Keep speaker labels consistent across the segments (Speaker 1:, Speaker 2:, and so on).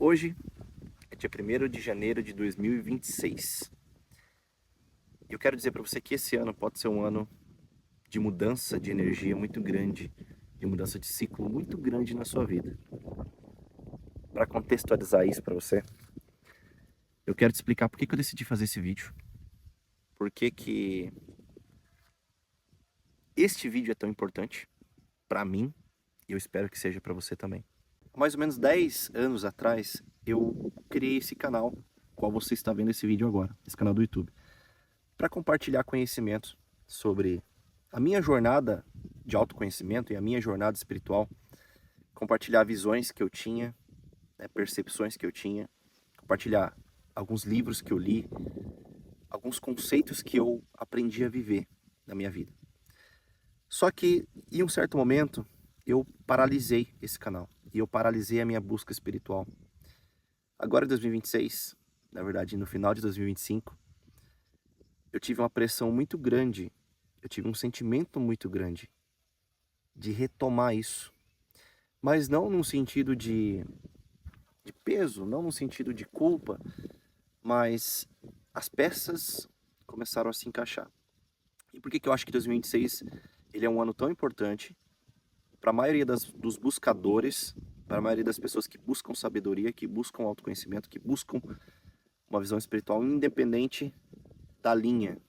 Speaker 1: Hoje é dia 1º de janeiro de 2026. E eu quero dizer para você que esse ano pode ser um ano de mudança de energia muito grande, de mudança de ciclo muito grande na sua vida. Para contextualizar isso para você, eu quero te explicar por que eu decidi fazer esse vídeo. Por que este vídeo é tão importante para mim e eu espero que seja para você também. Há mais ou menos 10 anos atrás, eu criei esse canal, qual você está vendo esse vídeo agora, esse canal do YouTube, para compartilhar conhecimento sobre a minha jornada de autoconhecimento e a minha jornada espiritual, compartilhar visões que eu tinha, percepções que eu tinha, compartilhar alguns livros que eu li, alguns conceitos que eu aprendi a viver na minha vida. Só que, em um certo momento, eu paralisei esse canal e eu paralisei a minha busca espiritual. Agora, em 2026, na verdade, no final de 2025, eu tive uma pressão muito grande, eu tive um sentimento muito grande de retomar isso. Mas não num sentido de peso, não num sentido de culpa, mas as peças começaram a se encaixar. E por que eu acho que 2026 ele é um ano tão importante para a maioria dos buscadores, para a maioria das pessoas que buscam sabedoria, que buscam autoconhecimento, que buscam uma visão espiritual independente da linha,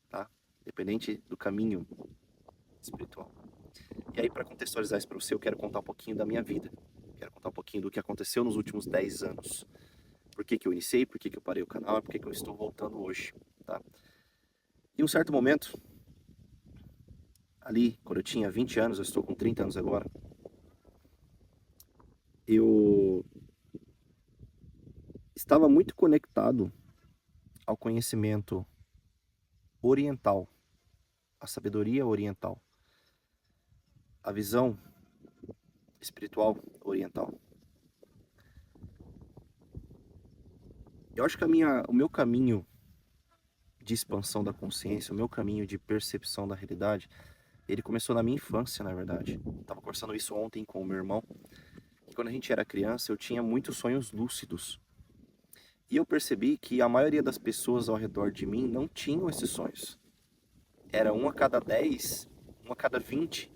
Speaker 1: tá? Independente do caminho espiritual. E aí, para contextualizar isso para você, eu quero contar um pouquinho da minha vida. Quero contar um pouquinho do que aconteceu nos últimos 10 anos. Por que eu iniciei, por que eu parei o canal, por que eu estou voltando hoje, tá? Em um certo momento, ali, quando eu tinha 20 anos, eu estou com 30 anos agora, eu estava muito conectado ao conhecimento oriental, à sabedoria oriental, à visão espiritual oriental. Eu acho que o meu caminho de expansão da consciência, o meu caminho de percepção da realidade, ele começou na minha infância, na verdade. Estava conversando isso ontem com o meu irmão. E quando a gente era criança, eu tinha muitos sonhos lúcidos. E eu percebi que a maioria das pessoas ao redor de mim não tinham esses sonhos. Era 1 a cada 10, 1 a cada 20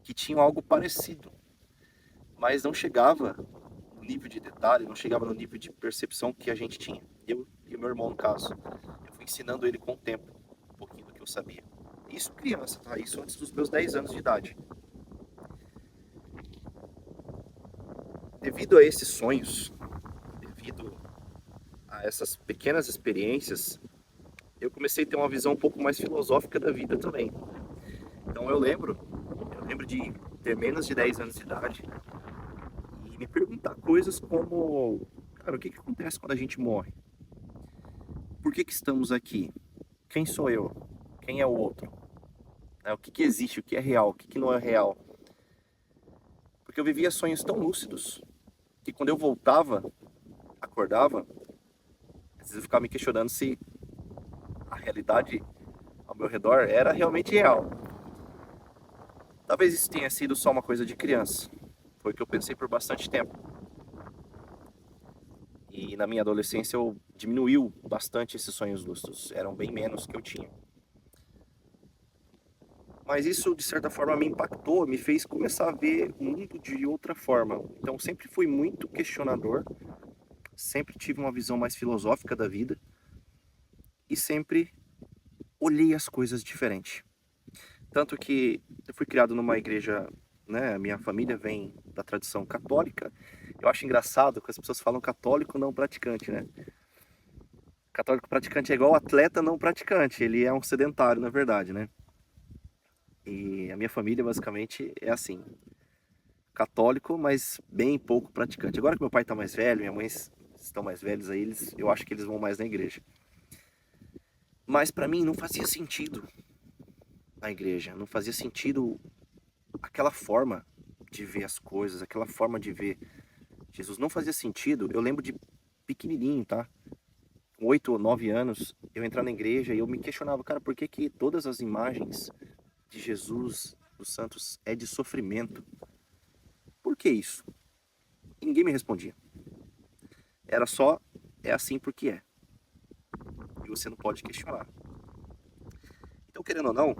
Speaker 1: que tinham algo parecido. Mas não chegava no nível de detalhe, não chegava no nível de percepção que a gente tinha. Eu e o meu irmão, no caso. Eu fui ensinando ele com o tempo, um pouquinho do que eu sabia. Isso criança, tá? Isso antes dos meus 10 anos de idade. Devido a esses sonhos, devido a essas pequenas experiências, eu comecei a ter uma visão um pouco mais filosófica da vida também. Então eu lembro de ter menos de 10 anos de idade e me perguntar coisas como, cara, o que acontece quando a gente morre? Por que estamos aqui? Quem sou eu? Quem é o outro? O que existe? O que é real? O que não é real? Porque eu vivia sonhos tão lúcidos que quando eu voltava, acordava, às vezes eu ficava me questionando se a realidade ao meu redor era realmente real. Talvez isso tenha sido só uma coisa de criança. Foi o que eu pensei por bastante tempo. E na minha adolescência eu diminuiu bastante esses sonhos lúcidos. Eram bem menos que eu tinha. Mas isso, de certa forma, me impactou, me fez começar a ver o mundo de outra forma. Então sempre fui muito questionador, sempre tive uma visão mais filosófica da vida e sempre olhei as coisas diferente. Tanto que eu fui criado numa igreja, né? A minha família vem da tradição católica. Eu acho engraçado que as pessoas falam católico não praticante, né? Católico praticante é igual atleta não praticante, ele é um sedentário, na verdade, né? E a minha família basicamente é assim, católico, mas bem pouco praticante. Agora que meu pai está mais velho, minha mãe estão mais velhos aí, eu acho que eles vão mais na igreja. Mas para mim não fazia sentido a igreja, não fazia sentido aquela forma de ver as coisas, aquela forma de ver Jesus não fazia sentido. Eu lembro de pequenininho, tá? Com 8 ou 9 anos, eu entrar na igreja e eu me questionava, cara, por que todas as imagens de Jesus, dos santos, é de sofrimento? Por que isso? E ninguém me respondia. Era só, é assim porque é. E você não pode questionar. Então, querendo ou não,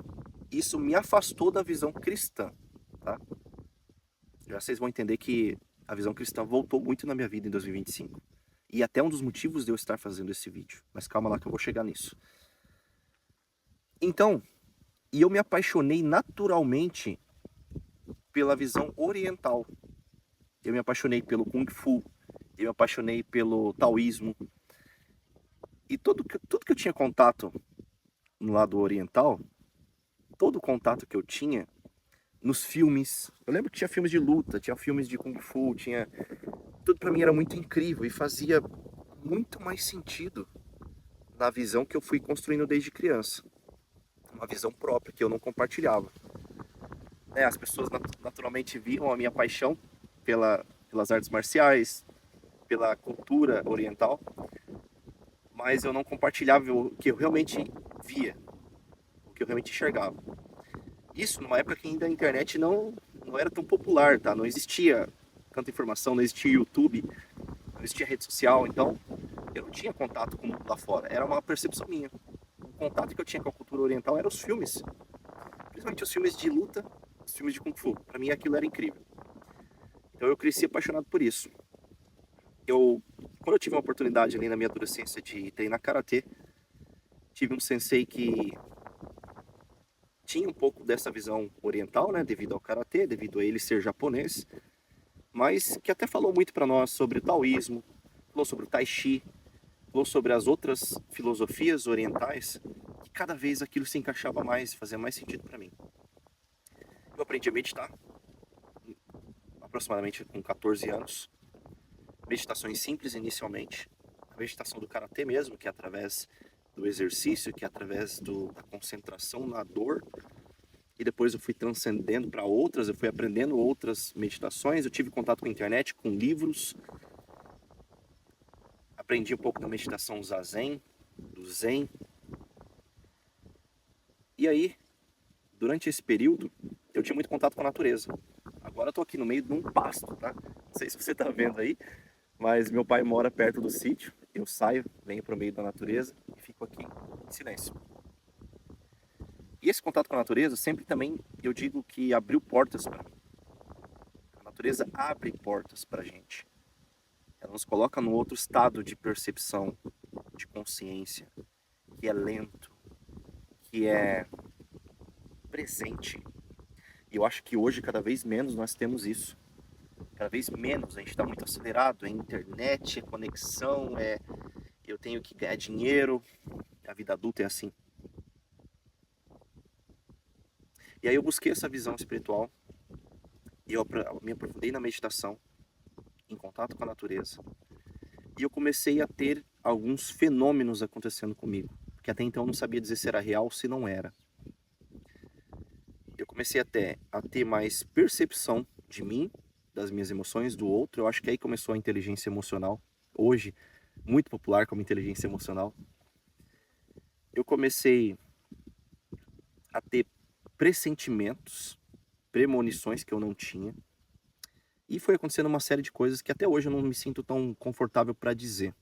Speaker 1: isso me afastou da visão cristã, tá? Já vocês vão entender que a visão cristã voltou muito na minha vida em 2025. E até um dos motivos de eu estar fazendo esse vídeo. Mas calma lá que eu vou chegar nisso. Então, e eu me apaixonei naturalmente pela visão oriental. Eu me apaixonei pelo Kung Fu, eu me apaixonei pelo taoísmo. E tudo que eu tinha contato no lado oriental, todo o contato que eu tinha nos filmes. Eu lembro que tinha filmes de luta, tinha filmes de Kung Fu, tinha... Tudo pra mim era muito incrível e fazia muito mais sentido na visão que eu fui construindo desde criança. Uma visão própria, que eu não compartilhava. As pessoas naturalmente viam a minha paixão pelas artes marciais, pela cultura oriental, mas eu não compartilhava o que eu realmente via, o que eu realmente enxergava. Isso numa época que ainda a internet não era tão popular, tá? Não existia tanta informação, não existia YouTube, não existia rede social, então eu não tinha contato com o mundo lá fora. Era uma percepção minha. O contato que eu tinha com a cultura oriental eram os filmes, principalmente os filmes de luta, os filmes de Kung Fu. Pra mim aquilo era incrível. Então eu cresci apaixonado por isso. Quando eu tive uma oportunidade ali na minha adolescência de treinar karatê, tive um sensei que tinha um pouco dessa visão oriental, né, devido ao karatê, devido a ele ser japonês, mas que até falou muito para nós sobre o taoísmo, falou sobre o tai chi, falou sobre as outras filosofias orientais, que cada vez aquilo se encaixava mais, fazia mais sentido para mim. Eu aprendi a meditar, aproximadamente com 14 anos, meditações simples inicialmente, a meditação do karatê mesmo, que é através do exercício, que é através da concentração na dor, e depois eu fui transcendendo para outras, eu fui aprendendo outras meditações, eu tive contato com a internet, com livros, aprendi um pouco da meditação zazen, do zen. E aí, durante esse período, eu tinha muito contato com a natureza. Agora eu tô aqui no meio de um pasto, tá? Não sei se você tá vendo aí, mas meu pai mora perto do sítio, eu saio, venho pro meio da natureza e fico aqui em silêncio. E esse contato com a natureza sempre também, eu digo que abriu portas para mim. A natureza abre portas pra gente. Ela nos coloca num outro estado de percepção, de consciência, que é lento, que é presente. E eu acho que hoje, cada vez menos, nós temos isso. Cada vez menos, a gente está muito acelerado, é internet, é conexão, eu tenho que ganhar dinheiro, a vida adulta é assim. E aí eu busquei essa visão espiritual, e eu me aprofundei na meditação, em contato com a natureza, e eu comecei a ter alguns fenômenos acontecendo comigo, porque até então eu não sabia dizer se era real ou se não era. Eu comecei até a ter mais percepção de mim, das minhas emoções, do outro. Eu acho que aí começou a inteligência emocional, hoje muito popular como inteligência emocional. Eu comecei a ter pressentimentos, premonições que eu não tinha. E foi acontecendo uma série de coisas que até hoje eu não me sinto tão confortável para dizer.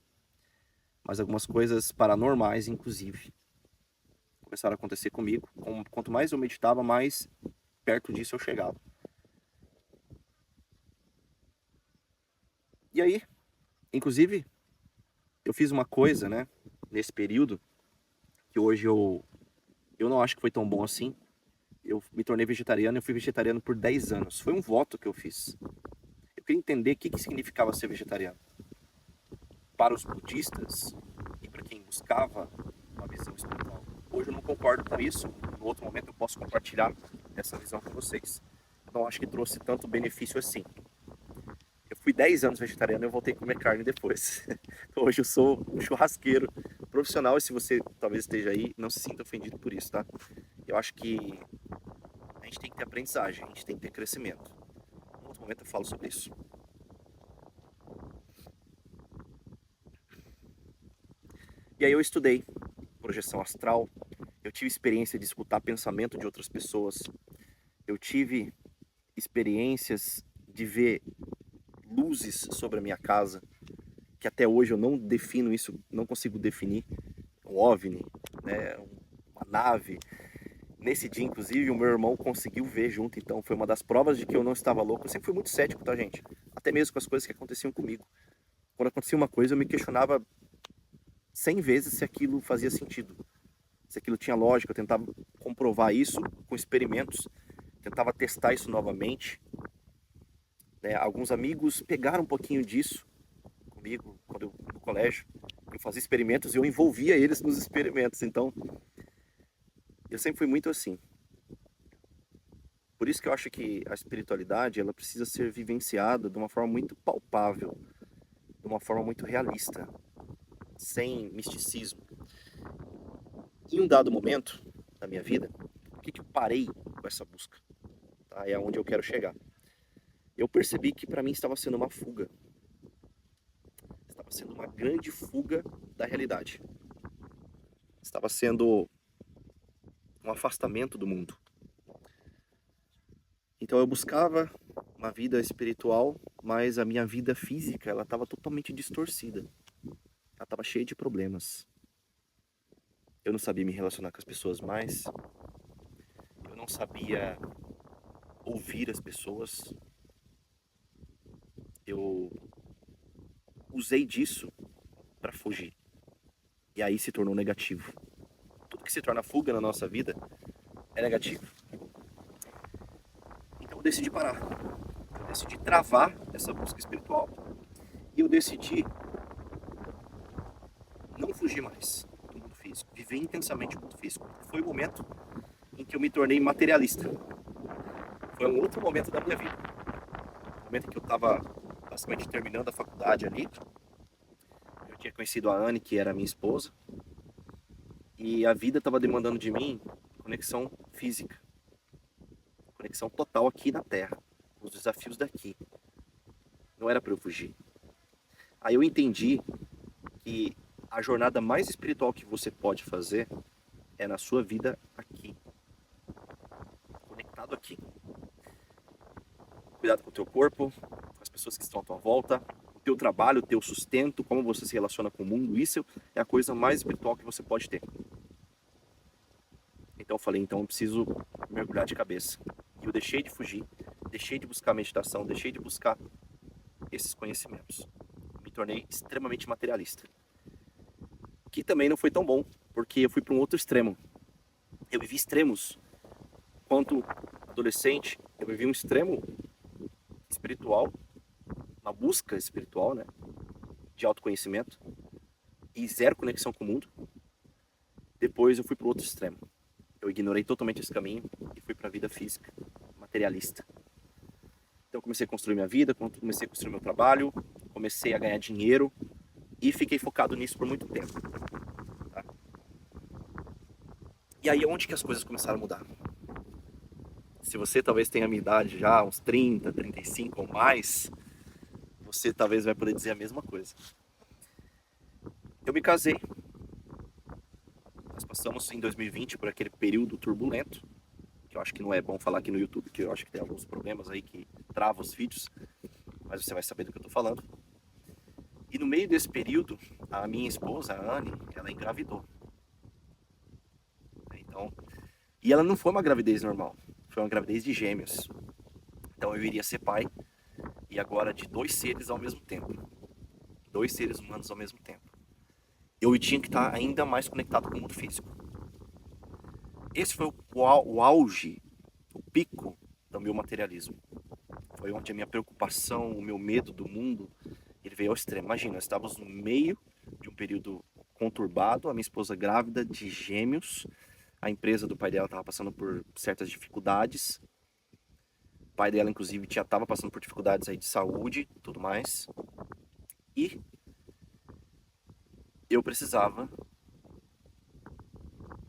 Speaker 1: Mas algumas coisas paranormais, inclusive, começaram a acontecer comigo. Quanto mais eu meditava, mais perto disso eu chegava. E aí, inclusive, eu fiz uma coisa, né, nesse período, que hoje eu não acho que foi tão bom assim. Eu me tornei vegetariano, eu fui vegetariano por 10 anos. Foi um voto que eu fiz. Eu queria entender o que significava ser vegetariano. Para os budistas e para quem buscava uma visão espiritual. Hoje eu não concordo com isso. No outro momento eu posso compartilhar essa visão com vocês. Eu não acho que trouxe tanto benefício assim. Eu fui 10 anos vegetariano e eu voltei a comer carne depois. Então hoje eu sou um churrasqueiro profissional e se você talvez esteja aí, não se sinta ofendido por isso, tá? Eu acho que a gente tem que ter aprendizagem, a gente tem que ter crescimento. Em outro momento eu falo sobre isso. E aí eu estudei projeção astral, eu tive experiência de escutar pensamento de outras pessoas, eu tive experiências de ver luzes sobre a minha casa, que até hoje eu não defino isso, não consigo definir, um OVNI, né, uma nave. Nesse dia, inclusive, o meu irmão conseguiu ver junto, então foi uma das provas de que eu não estava louco. Eu sempre fui muito cético, tá, gente? Até mesmo com as coisas que aconteciam comigo. Quando acontecia uma coisa, eu me questionava 100 vezes se aquilo fazia sentido, se aquilo tinha lógica. Eu tentava comprovar isso com experimentos, tentava testar isso novamente, né? Alguns amigos pegaram um pouquinho disso comigo quando eu no colégio. Eu fazia experimentos e eu envolvia eles nos experimentos. Então, eu sempre fui muito assim. Por isso que eu acho que a espiritualidade, ela precisa ser vivenciada de uma forma muito palpável, de uma forma muito realista, sem misticismo. Em um dado momento da minha vida, por que eu parei com essa busca? Tá? É aonde eu quero chegar. Eu percebi que para mim estava sendo uma fuga. Estava sendo uma grande fuga da realidade. Estava sendo um afastamento do mundo. Então eu buscava uma vida espiritual, mas a minha vida física, ela estava totalmente distorcida. Ela estava cheia de problemas. Eu não sabia me relacionar com as pessoas mais. Eu não sabia ouvir as pessoas. Eu usei disso para fugir. E aí se tornou negativo. Tudo que se torna fuga na nossa vida é negativo. Então eu decidi parar. Eu decidi travar essa busca espiritual. E eu decidi não fugir mais do mundo físico. Viver intensamente o mundo físico. Foi o momento em que eu me tornei materialista. Foi um outro momento da minha vida. O momento em que eu estava basicamente terminando a faculdade ali. Eu tinha conhecido a Anne, que era minha esposa. E a vida estava demandando de mim conexão física. Conexão total aqui na Terra. Os desafios daqui. Não era para eu fugir. Aí eu entendi que a jornada mais espiritual que você pode fazer é na sua vida aqui. Conectado aqui. Cuidado com o teu corpo, com as pessoas que estão à tua volta, o teu trabalho, o teu sustento, como você se relaciona com o mundo. Isso é a coisa mais espiritual que você pode ter. Então eu falei, então eu preciso mergulhar de cabeça. E eu deixei de fugir, deixei de buscar meditação, deixei de buscar esses conhecimentos. Me tornei extremamente materialista. Que também não foi tão bom, porque eu fui para um outro extremo. Eu vivi extremos. Quanto adolescente, eu vivi um extremo espiritual, uma busca espiritual, né, de autoconhecimento e zero conexão com o mundo. Depois eu fui para o outro extremo. Eu ignorei totalmente esse caminho e fui para a vida física, materialista. Então eu comecei a construir minha vida, comecei a construir meu trabalho, comecei a ganhar dinheiro e fiquei focado nisso por muito tempo. Tá? E aí onde que as coisas começaram a mudar? Se você talvez tenha a minha idade já, uns 30, 35 ou mais, você talvez vai poder dizer a mesma coisa. Eu me casei. Nós passamos em 2020 por aquele período turbulento, que eu acho que não é bom falar aqui no YouTube, que eu acho que tem alguns problemas aí que travam os vídeos, mas você vai saber do que eu tô falando. E no meio desse período, a minha esposa, a Anne, ela engravidou. Então, e ela não foi uma gravidez normal, foi uma gravidez de gêmeos. Então eu iria ser pai, e agora de dois seres ao mesmo tempo. Dois seres humanos ao mesmo tempo. Eu tinha que estar ainda mais conectado com o mundo físico. Esse foi o auge, o pico do meu materialismo. Foi onde a minha preocupação, o meu medo do mundo, ele veio ao extremo. Imagina, nós estávamos no meio de um período conturbado, a minha esposa grávida de gêmeos, a empresa do pai dela estava passando por certas dificuldades, o pai dela inclusive já estava passando por dificuldades aí de saúde, tudo mais, e eu precisava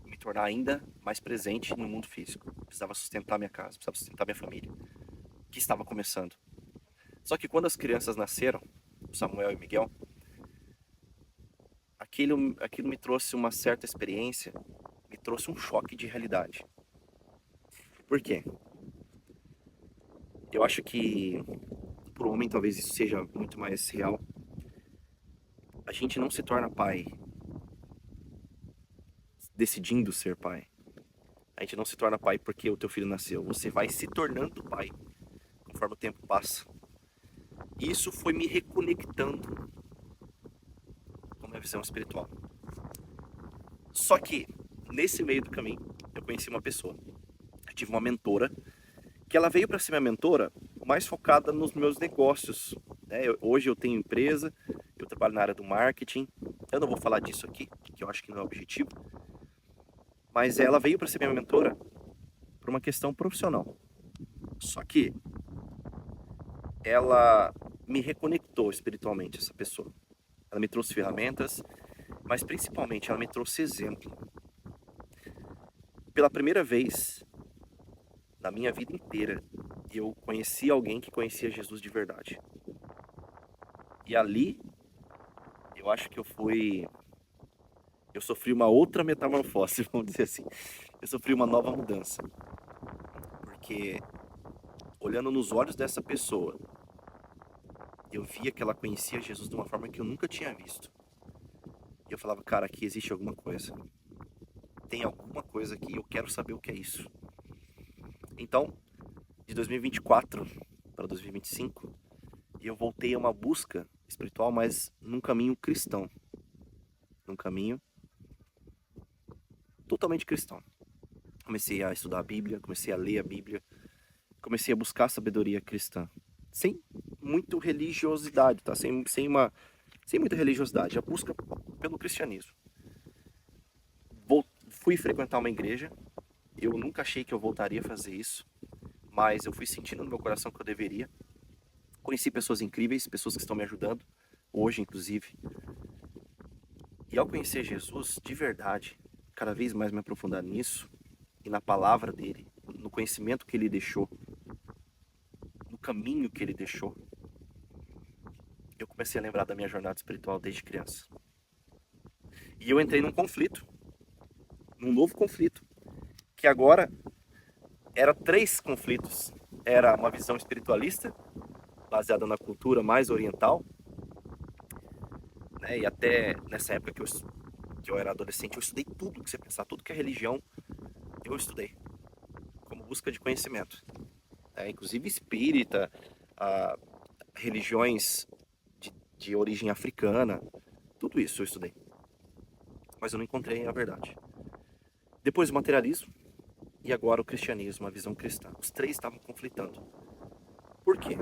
Speaker 1: me tornar ainda mais presente no mundo físico. Precisava sustentar minha casa, precisava sustentar minha família, que estava começando. Só que quando as crianças nasceram, Samuel e Miguel, aquilo me trouxe uma certa experiência, me trouxe um choque de realidade. Por quê? Eu acho que, para o homem, talvez isso seja muito mais real. a gente não se torna pai decidindo ser pai. A gente não se torna pai porque o teu filho nasceu. Você vai se tornando pai conforme o tempo passa. E isso foi me reconectando com a minha visão espiritual. Só que, nesse meio do caminho, eu conheci uma pessoa. Eu tive uma mentora, que ela veio para ser minha mentora mais focada nos meus negócios. Né? Hoje eu tenho empresa, eu trabalho na área do marketing. Eu não vou falar disso aqui, que eu acho que não é o objetivo. Mas ela veio para ser minha mentora por uma questão profissional. Só que ela me reconectou espiritualmente, essa pessoa. Ela me trouxe ferramentas, mas principalmente ela me trouxe exemplo. Pela primeira vez na minha vida inteira, eu conheci alguém que conhecia Jesus de verdade. E ali, eu acho que eu sofri uma outra metamorfose, vamos dizer assim. Eu sofri uma nova mudança. Porque, olhando nos olhos dessa pessoa, eu via que ela conhecia Jesus de uma forma que eu nunca tinha visto. E eu falava, cara, aqui existe alguma coisa. Tem alguma coisa aqui, eu quero saber o que é isso. Então, de 2024 para 2025, eu voltei a uma busca espiritual, mas num caminho cristão. Num caminho totalmente cristão. Comecei a estudar a Bíblia, comecei a ler a Bíblia, comecei a buscar sabedoria cristã. Sem muito religiosidade, tá? Sem muita religiosidade. A busca pelo cristianismo. Fui frequentar uma igreja. Eu nunca achei que eu voltaria a fazer isso, mas eu fui sentindo no meu coração que eu deveria. Conheci pessoas incríveis, pessoas que estão me ajudando, hoje inclusive. E ao conhecer Jesus de verdade, cada vez mais me aprofundar nisso, e na palavra dele, no conhecimento que ele deixou, no caminho que ele deixou, eu comecei a lembrar da minha jornada espiritual desde criança. E eu entrei num conflito, num novo conflito, que agora era 3 conflitos. Era uma visão espiritualista, baseada na cultura mais oriental, né? E até nessa época que eu era adolescente, eu estudei tudo que você pensar, tudo que é religião, eu estudei, como busca de conhecimento. Inclusive espírita, a, religiões de origem africana, tudo isso eu estudei. Mas eu não encontrei a verdade. Depois o materialismo e agora o cristianismo, a visão cristã. Os 3 estavam conflitando. Por quê?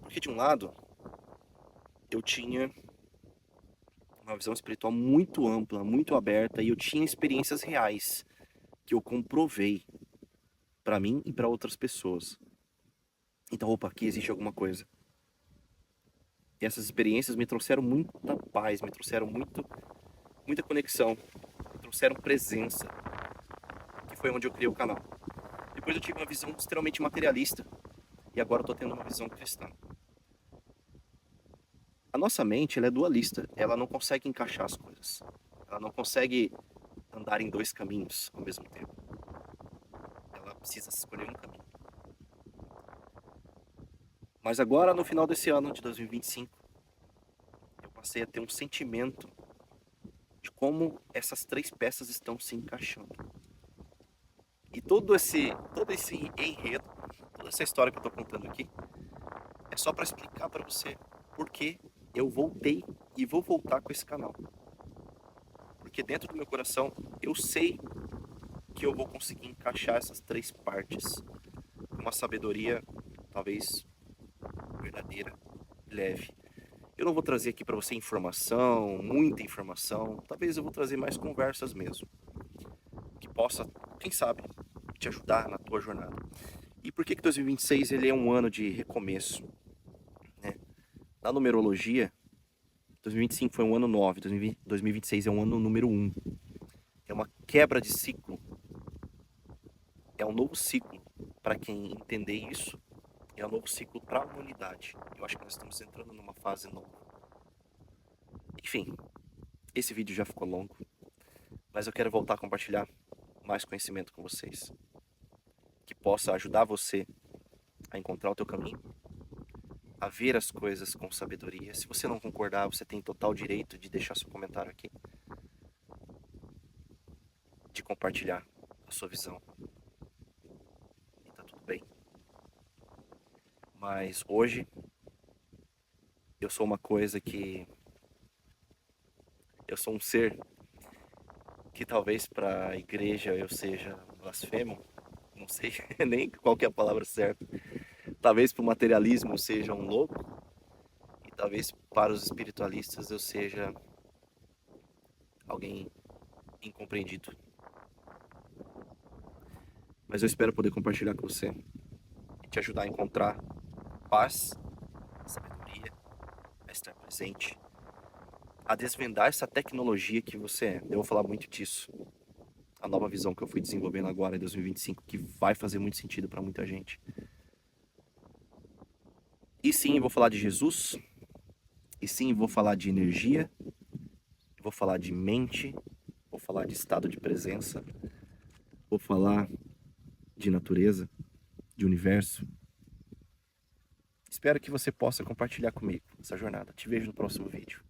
Speaker 1: Porque de um lado, eu tinha uma visão espiritual muito ampla, muito aberta, e eu tinha experiências reais que eu comprovei para mim e para outras pessoas. Então, opa, aqui existe alguma coisa. E essas experiências me trouxeram muita paz, me trouxeram muita conexão, me trouxeram presença, que foi onde eu criei o canal. Depois eu tive uma visão extremamente materialista e agora eu tô tendo uma visão cristã. A nossa mente, ela é dualista, ela não consegue encaixar as coisas. Ela não consegue andar em 2 caminhos ao mesmo tempo. Ela precisa escolher um caminho. Mas agora, no final desse ano de 2025, eu passei a ter um sentimento de como essas 3 peças estão se encaixando. E todo esse enredo, toda essa história que eu estou contando aqui, é só para explicar para você por que eu voltei e vou voltar com esse canal. Porque dentro do meu coração, eu sei que eu vou conseguir encaixar essas 3 partes com uma sabedoria talvez verdadeira, leve. Eu não vou trazer aqui para você informação, muita informação. Talvez eu vou trazer mais conversas mesmo, que possa, quem sabe, te ajudar na tua jornada. E por que 2026 ele é um ano de recomeço? Né? Na numerologia, 2025 foi um ano 9, 2026 é um ano número 1. É uma quebra de ciclo. É um novo ciclo para quem entender isso. É um novo ciclo para a humanidade. Eu acho que nós estamos entrando numa fase nova. Enfim, esse vídeo já ficou longo, mas eu quero voltar a compartilhar mais conhecimento com vocês, que possa ajudar você a encontrar o teu caminho a ver as coisas com sabedoria. Se você não concordar, você tem total direito de deixar seu comentário aqui, de compartilhar a sua visão. E tá tudo bem. Mas hoje eu sou uma coisa que... eu sou um ser que talvez para a igreja eu seja blasfemo, não sei nem qual que é a palavra certa. Talvez para o materialismo eu seja um louco, e talvez para os espiritualistas eu seja alguém incompreendido. Mas eu espero poder compartilhar com você e te ajudar a encontrar paz, sabedoria, a estar presente, a desvendar essa tecnologia que você é. Eu vou falar muito disso. A nova visão que eu fui desenvolvendo agora em 2025, que vai fazer muito sentido para muita gente. E sim, vou falar de Jesus. E sim, vou falar de energia. Vou falar de mente. Vou falar de estado de presença. Vou falar de natureza, de universo. Espero que você possa compartilhar comigo essa jornada. Te vejo no próximo vídeo.